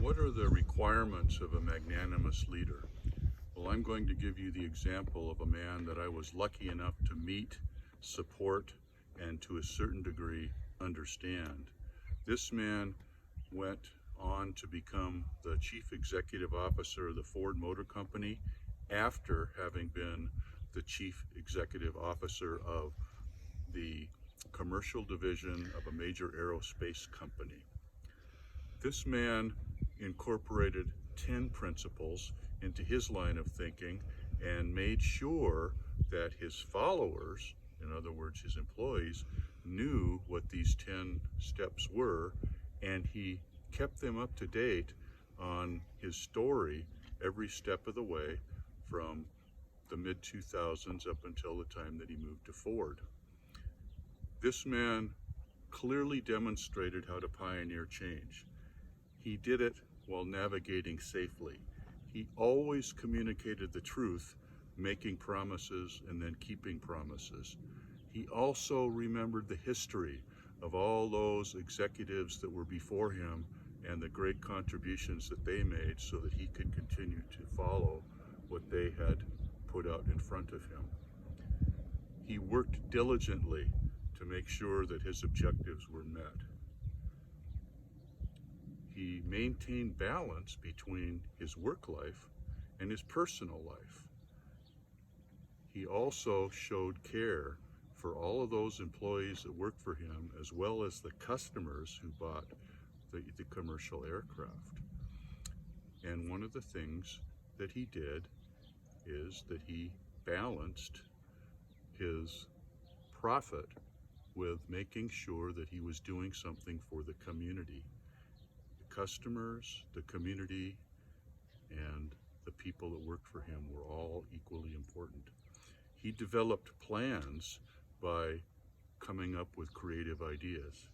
What are the requirements of a magnanimous leader? Well, I'm going to give you the example of a man that I was lucky enough to meet, support, and to a certain degree understand. This man went on to become the chief executive officer of the Ford Motor Company after having been the chief executive officer of the commercial division of a major aerospace company. This man incorporated 10 principles into his line of thinking and made sure that his followers, in other words his employees, knew what these 10 steps were, and he kept them up to date on his story every step of the way from the mid-2000s up until the time that he moved to Ford. This man clearly demonstrated how to pioneer change. He did it while navigating safely. He always communicated the truth, making promises and then keeping promises. He also remembered the history of all those executives that were before him and the great contributions that they made so that he could continue to follow what they had put out in front of him. He worked diligently to make sure that his objectives were met. He maintained balance between his work life and his personal life. He also showed care for all of those employees that worked for him, as well as the customers who bought the commercial aircraft. And one of the things that he did is that he balanced his profit with making sure that he was doing something for the community. The customers, the community, and the people that worked for him were all equally important. He developed plans by coming up with creative ideas.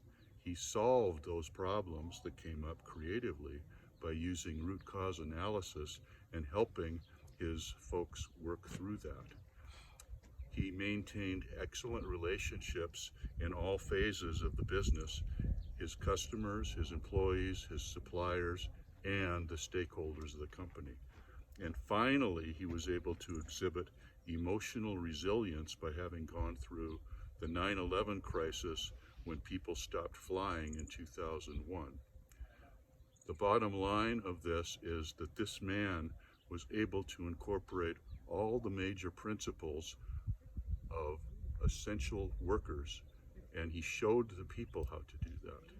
He solved those problems that came up creatively by using root cause analysis and helping his folks work through that. He maintained excellent relationships in all phases of the business: his customers, his employees, his suppliers, and the stakeholders of the company. And finally, he was able to exhibit emotional resilience by having gone through the 9/11 crisis when people stopped flying in 2001. The bottom line of this is that this man was able to incorporate all the major principles of essential workers, and he showed the people how to do that.